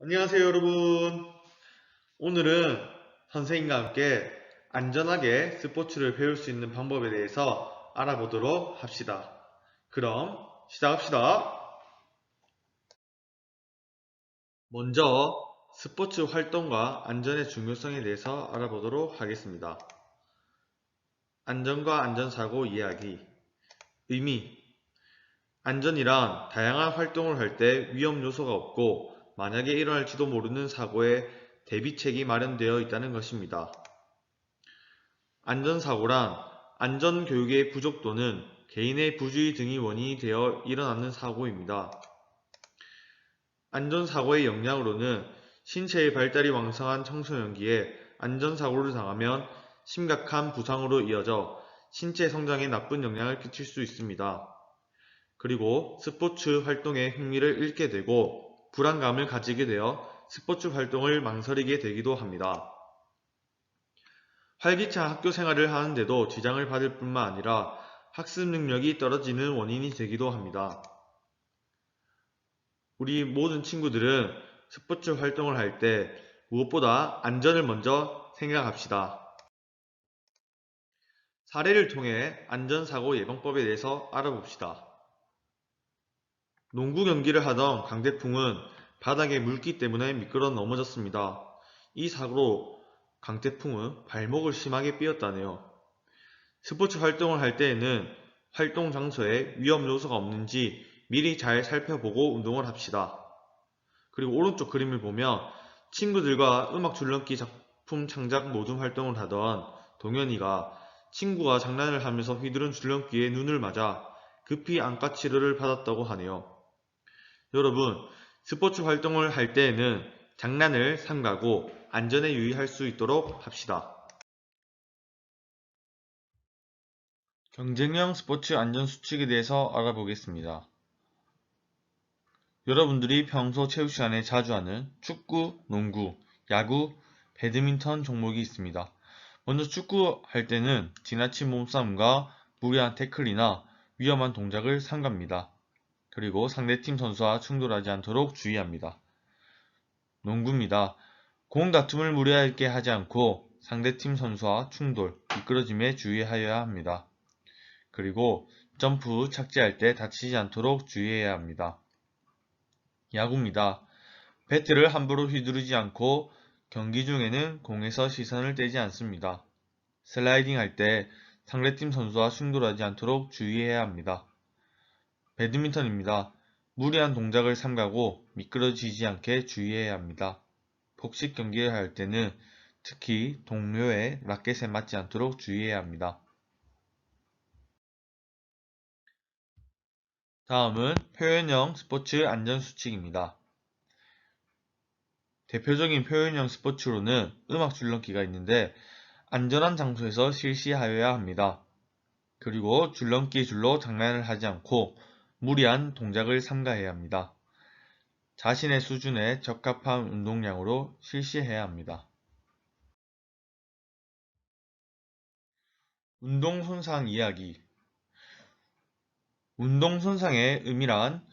안녕하세요, 여러분. 오늘은 선생님과 함께 안전하게 스포츠를 배울 수 있는 방법에 대해서 알아보도록 합시다. 그럼 시작합시다. 먼저 스포츠 활동과 안전의 중요성에 대해서 알아보도록 하겠습니다. 안전과 안전사고 이야기. 의미. 안전이란 다양한 활동을 할 때 위험 요소가 없고 만약에 일어날지도 모르는 사고에 대비책이 마련되어 있다는 것입니다. 안전사고란 안전교육의 부족 또는 개인의 부주의 등이 원인이 되어 일어나는 사고입니다. 안전사고의 영향으로는 신체의 발달이 왕성한 청소년기에 안전사고를 당하면 심각한 부상으로 이어져 신체 성장에 나쁜 영향을 끼칠 수 있습니다. 그리고 스포츠 활동에 흥미를 잃게 되고 불안감을 가지게 되어 스포츠 활동을 망설이게 되기도 합니다. 활기찬 학교 생활을 하는데도 지장을 받을 뿐만 아니라 학습 능력이 떨어지는 원인이 되기도 합니다. 우리 모든 친구들은 스포츠 활동을 할 때 무엇보다 안전을 먼저 생각합시다. 사례를 통해 안전사고 예방법에 대해서 알아봅시다. 농구 경기를 하던 강태풍은 바닥에 물기 때문에 미끄러 넘어졌습니다. 이 사고로 강태풍은 발목을 심하게 삐었다네요. 스포츠 활동을 할 때에는 활동 장소에 위험 요소가 없는지 미리 잘 살펴보고 운동을 합시다. 그리고 오른쪽 그림을 보면 친구들과 음악 줄넘기 작품 창작 모둠 활동을 하던 동현이가 친구가 장난을 하면서 휘두른 줄넘기에 눈을 맞아 급히 안과 치료를 받았다고 하네요. 여러분, 스포츠 활동을 할 때에는 장난을 삼가고 안전에 유의할 수 있도록 합시다. 경쟁형 스포츠 안전수칙에 대해서 알아보겠습니다. 여러분들이 평소 체육 시간에 자주 하는 축구, 농구, 야구, 배드민턴 종목이 있습니다. 먼저 축구 할 때는 지나친 몸싸움과 무리한 태클이나 위험한 동작을 삼갑니다. 그리고 상대팀 선수와 충돌하지 않도록 주의합니다. 농구입니다. 공 다툼을 무리하게 하지 않고 상대팀 선수와 충돌, 미끄러짐에 주의하여야 합니다. 그리고 점프, 착지할 때 다치지 않도록 주의해야 합니다. 야구입니다. 배트를 함부로 휘두르지 않고 경기 중에는 공에서 시선을 떼지 않습니다. 슬라이딩 할 때 상대팀 선수와 충돌하지 않도록 주의해야 합니다. 배드민턴입니다. 무리한 동작을 삼가고 미끄러지지 않게 주의해야 합니다. 복식 경기를 할 때는 특히 동료의 라켓에 맞지 않도록 주의해야 합니다. 다음은 표현형 스포츠 안전수칙입니다. 대표적인 표현형 스포츠로는 음악 줄넘기가 있는데 안전한 장소에서 실시하여야 합니다. 그리고 줄넘기 줄로 장난을 하지 않고 무리한 동작을 삼가해야 합니다. 자신의 수준에 적합한 운동량으로 실시해야 합니다. 운동 손상 이야기. 운동 손상의 의미란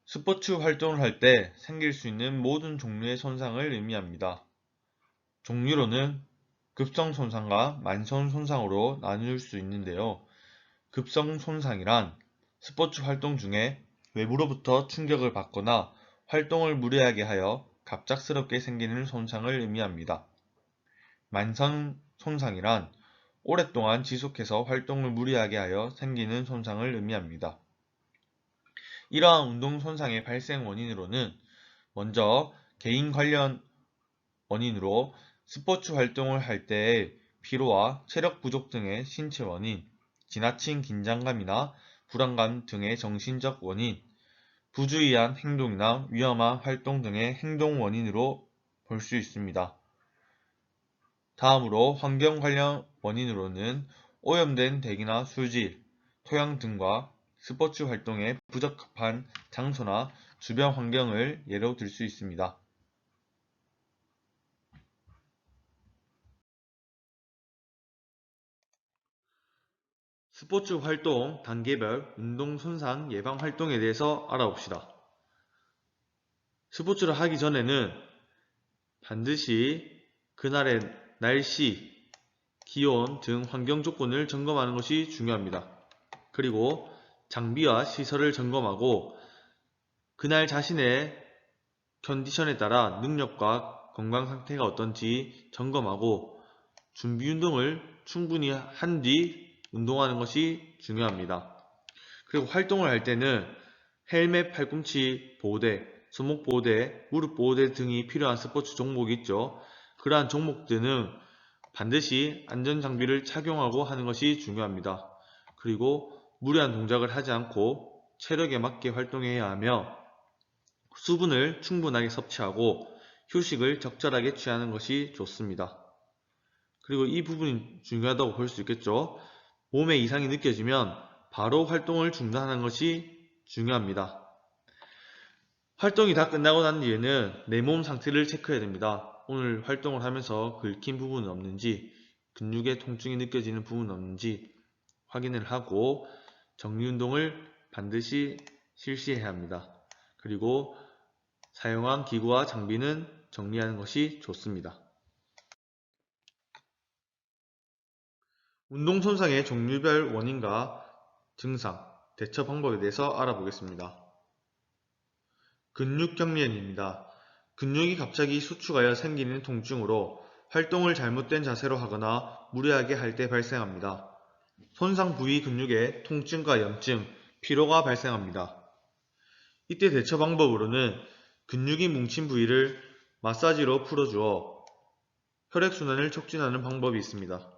스포츠 활동을 할 때 생길 수 있는 모든 종류의 손상을 의미합니다. 종류로는 급성 손상과 만성 손상으로 나눌 수 있는데요. 급성 손상이란 스포츠 활동 중에 외부로부터 충격을 받거나 활동을 무리하게 하여 갑작스럽게 생기는 손상을 의미합니다. 만성 손상이란 오랫동안 지속해서 활동을 무리하게 하여 생기는 손상을 의미합니다. 이러한 운동 손상의 발생 원인으로는 먼저 개인 관련 원인으로 스포츠 활동을 할 때의 피로와 체력 부족 등의 신체 원인, 지나친 긴장감이나 불안감 등의 정신적 원인, 부주의한 행동이나 위험한 활동 등의 행동 원인으로 볼 수 있습니다. 다음으로 환경 관련 원인으로는 오염된 대기나 수질, 토양 등과 스포츠 활동에 부적합한 장소나 주변 환경을 예로 들 수 있습니다. 스포츠 활동 단계별 운동 손상 예방 활동에 대해서 알아봅시다. 스포츠를 하기 전에는 반드시 그날의 날씨, 기온 등 환경 조건을 점검하는 것이 중요합니다. 그리고 장비와 시설을 점검하고 그날 자신의 컨디션에 따라 능력과 건강 상태가 어떤지 점검하고 준비 운동을 충분히 한 뒤 운동하는 것이 중요합니다. 그리고 활동을 할 때는 헬멧, 팔꿈치 보호대, 손목 보호대, 무릎 보호대 등이 필요한 스포츠 종목이 있죠. 그러한 종목들은 반드시 안전장비를 착용하고 하는 것이 중요합니다. 그리고 무리한 동작을 하지 않고 체력에 맞게 활동해야 하며 수분을 충분하게 섭취하고 휴식을 적절하게 취하는 것이 좋습니다. 그리고 이 부분이 중요하다고 볼 수 있겠죠. 몸에 이상이 느껴지면 바로 활동을 중단하는 것이 중요합니다. 활동이 다 끝나고 난 뒤에는 내 몸 상태를 체크해야 됩니다. 오늘 활동을 하면서 긁힌 부분은 없는지, 근육에 통증이 느껴지는 부분은 없는지 확인을 하고 정리운동을 반드시 실시해야 합니다. 그리고 사용한 기구와 장비는 정리하는 것이 좋습니다. 운동 손상의 종류별 원인과 증상, 대처 방법에 대해서 알아보겠습니다. 근육경련입니다. 근육이 갑자기 수축하여 생기는 통증으로 활동을 잘못된 자세로 하거나 무리하게 할 때 발생합니다. 손상 부위 근육에 통증과 염증, 피로가 발생합니다. 이때 대처 방법으로는 근육이 뭉친 부위를 마사지로 풀어주어 혈액순환을 촉진하는 방법이 있습니다.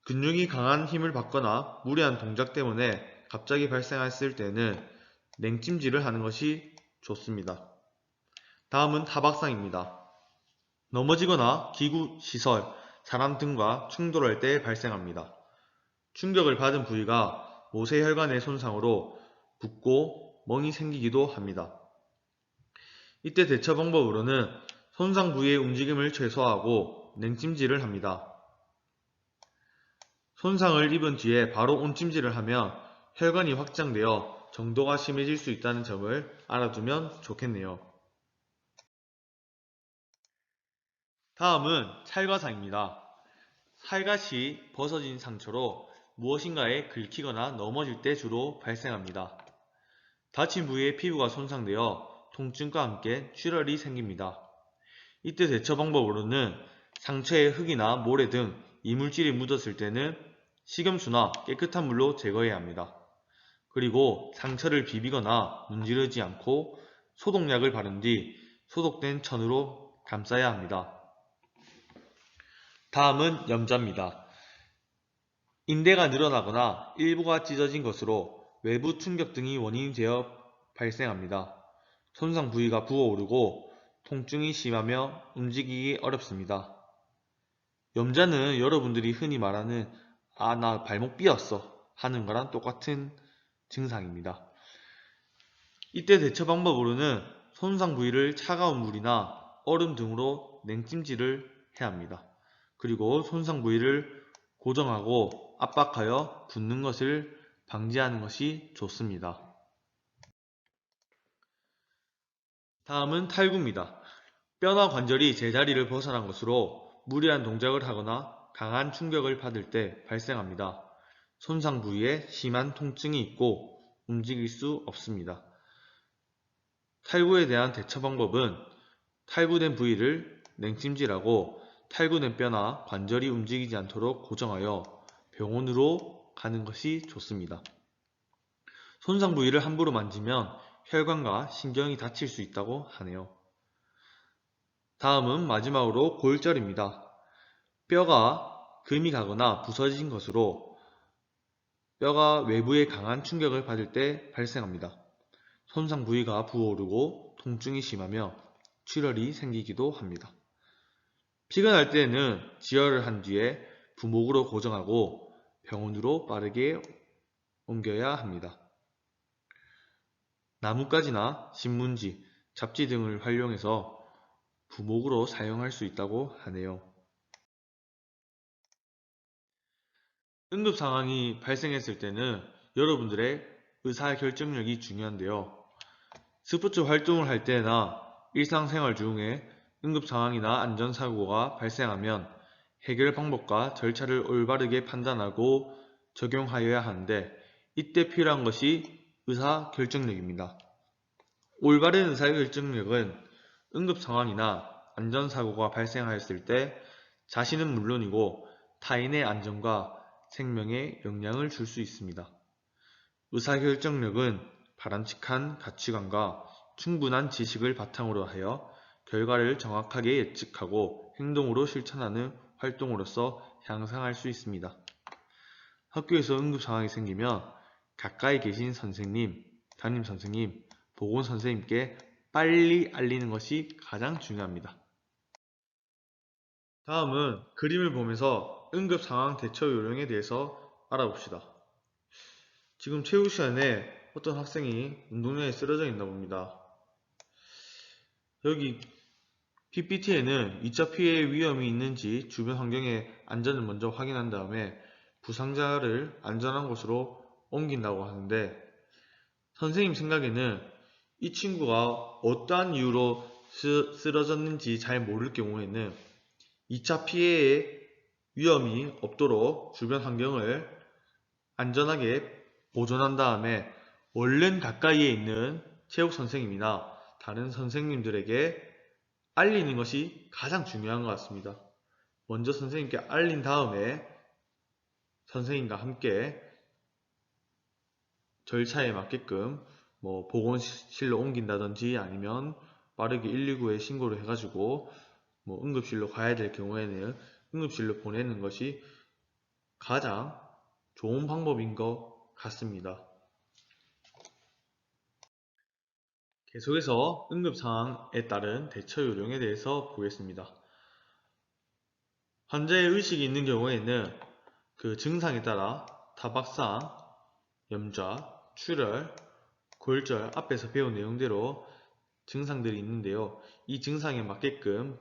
근육이 강한 힘을 받거나 무리한 동작 때문에 갑자기 발생했을 때는 냉찜질을 하는 것이 좋습니다. 다음은 타박상입니다. 넘어지거나 기구, 시설, 사람 등과 충돌할 때 발생합니다. 충격을 받은 부위가 모세혈관의 손상으로 붓고 멍이 생기기도 합니다. 이때 대처 방법으로는 손상 부위의 움직임을 최소화하고 냉찜질을 합니다. 손상을 입은 뒤에 바로 온찜질을 하면 혈관이 확장되어 정도가 심해질 수 있다는 점을 알아두면 좋겠네요. 다음은 찰과상입니다. 살갗이 벗어진 상처로 무엇인가에 긁히거나 넘어질 때 주로 발생합니다. 다친 부위의 피부가 손상되어 통증과 함께 출혈이 생깁니다. 이때 대처 방법으로는 상처에 흙이나 모래 등 이물질이 묻었을 때는 식염수나 깨끗한 물로 제거해야 합니다. 그리고 상처를 비비거나 문지르지 않고 소독약을 바른 뒤 소독된 천으로 감싸야 합니다. 다음은 염좌입니다. 인대가 늘어나거나 일부가 찢어진 것으로 외부 충격 등이 원인이 되어 발생합니다. 손상 부위가 부어오르고 통증이 심하며 움직이기 어렵습니다. 염좌는 여러분들이 흔히 말하는 나 발목 삐었어 하는 거랑 똑같은 증상입니다. 이때 대처 방법으로는 손상 부위를 차가운 물이나 얼음 등으로 냉찜질을 해야 합니다. 그리고 손상 부위를 고정하고 압박하여 붓는 것을 방지하는 것이 좋습니다. 다음은 탈구입니다. 뼈나 관절이 제자리를 벗어난 것으로 무리한 동작을 하거나 강한 충격을 받을 때 발생합니다. 손상 부위에 심한 통증이 있고 움직일 수 없습니다. 탈구에 대한 대처 방법은 탈구된 부위를 냉찜질하고 탈구된 뼈나 관절이 움직이지 않도록 고정하여 병원으로 가는 것이 좋습니다. 손상 부위를 함부로 만지면 혈관과 신경이 다칠 수 있다고 하네요. 다음은 마지막으로 골절입니다. 뼈가 금이 가거나 부서진 것으로 뼈가 외부에 강한 충격을 받을 때 발생합니다. 손상 부위가 부어오르고 통증이 심하며 출혈이 생기기도 합니다. 피가 날 때에는 지혈을 한 뒤에 부목으로 고정하고 병원으로 빠르게 옮겨야 합니다. 나뭇가지나 신문지, 잡지 등을 활용해서 부목으로 사용할 수 있다고 하네요. 응급 상황이 발생했을 때는 여러분들의 의사결정력이 중요한데요. 스포츠 활동을 할 때나 일상생활 중에 응급상황이나 안전사고가 발생하면 해결 방법과 절차를 올바르게 판단하고 적용하여야 하는데 이때 필요한 것이 의사결정력입니다. 올바른 의사결정력은 응급상황이나 안전사고가 발생하였을 때 자신은 물론이고 타인의 안전과 생명에 영향을 줄 수 있습니다. 의사결정력은 바람직한 가치관과 충분한 지식을 바탕으로 하여 결과를 정확하게 예측하고 행동으로 실천하는 활동으로서 향상할 수 있습니다. 학교에서 응급상황이 생기면 가까이 계신 선생님, 담임선생님, 보건선생님께 빨리 알리는 것이 가장 중요합니다. 다음은 그림을 보면서 응급상황 대처 요령에 대해서 알아봅시다. 지금 체육 시간에 어떤 학생이 운동장에 쓰러져 있나 봅니다. 여기 PPT에는 2차 피해 위험이 있는지 주변 환경의 안전을 먼저 확인한 다음에 부상자를 안전한 곳으로 옮긴다고 하는데 선생님 생각에는 이 친구가 어떠한 이유로 쓰러졌는지 잘 모를 경우에는 2차 피해의 위험이 없도록 주변 환경을 안전하게 보존한 다음에 얼른 가까이에 있는 체육 선생님이나 다른 선생님들에게 알리는 것이 가장 중요한 것 같습니다. 먼저 선생님께 알린 다음에 선생님과 함께 절차에 맞게끔 보건실로 옮긴다든지 아니면 빠르게 119에 신고를 해가지고 응급실로 가야 될 경우에는 응급실로 보내는 것이 가장 좋은 방법인 것 같습니다. 계속해서 응급상황에 따른 대처 요령에 대해서 보겠습니다. 환자의 의식이 있는 경우에는 그 증상에 따라 타박상, 염좌, 출혈, 골절 앞에서 배운 내용대로 증상들이 있는데요. 이 증상에 맞게끔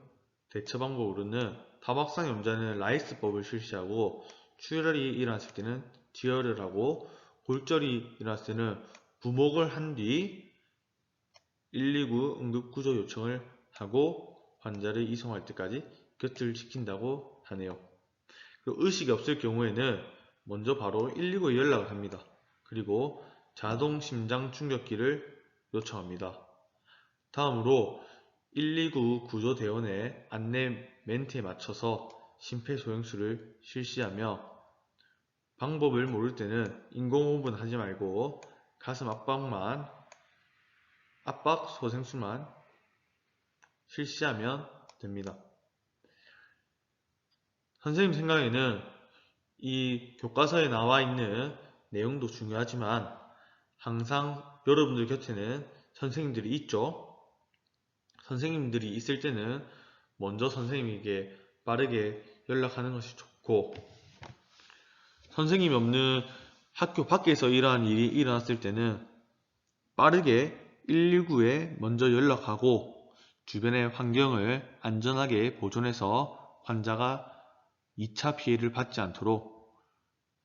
대처 방법으로는 타박상 염좌는 라이스법을 실시하고 출혈이 일어났을 때는 지혈을 하고 골절이 일어났을 때는 부목을 한 뒤 119 응급구조 요청을 하고 환자를 이송할 때까지 곁을 지킨다고 하네요. 의식이 없을 경우에는 먼저 바로 119에 연락을 합니다. 그리고 자동 심장 충격기를 요청합니다. 다음으로 119 구조대원의 안내 멘트에 맞춰서 심폐소생술을 실시하며 방법을 모를 때는 인공호흡은 하지 말고 가슴 압박 소생술만 실시하면 됩니다. 선생님 생각에는 이 교과서에 나와 있는 내용도 중요하지만 항상 여러분들 곁에는 선생님들이 있죠. 선생님들이 있을 때는 먼저 선생님에게 빠르게 연락하는 것이 좋고 선생님이 없는 학교 밖에서 이러한 일이 일어났을 때는 빠르게 119에 먼저 연락하고 주변의 환경을 안전하게 보존해서 환자가 2차 피해를 받지 않도록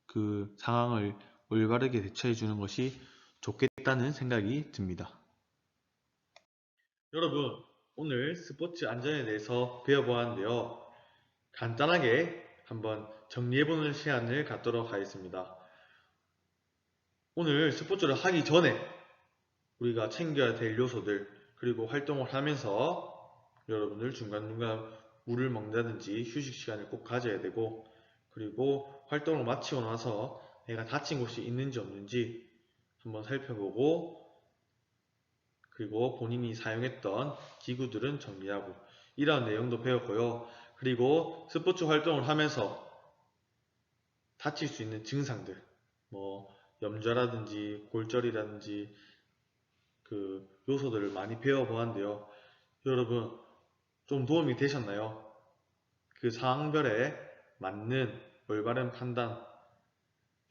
그 상황을 올바르게 대처해 주는 것이 좋겠다는 생각이 듭니다. 여러분, 오늘 스포츠 안전에 대해서 배워보았는데요. 간단하게 한번 정리해보는 시간을 갖도록 하겠습니다. 오늘 스포츠를 하기 전에 우리가 챙겨야 될 요소들 그리고 활동을 하면서 여러분들 중간중간 물을 먹는다든지 휴식 시간을 꼭 가져야 되고 그리고 활동을 마치고 나서 내가 다친 곳이 있는지 없는지 한번 살펴보고 그리고 본인이 사용했던 기구들은 정리하고 이러한 내용도 배웠고요. 그리고 스포츠 활동을 하면서 다칠 수 있는 증상들 염좌라든지 골절이라든지 그 요소들을 많이 배워보았는데요. 여러분 좀 도움이 되셨나요? 그 상황별에 맞는 올바른 판단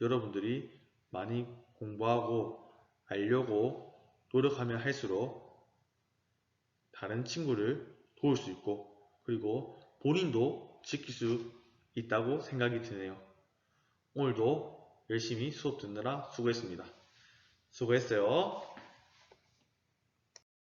여러분들이 많이 공부하고 알려고 노력하면 할수록 다른 친구를 도울 수 있고 그리고 본인도 지킬 수 있다고 생각이 드네요. 오늘도 열심히 수업 듣느라 수고했습니다. 수고했어요.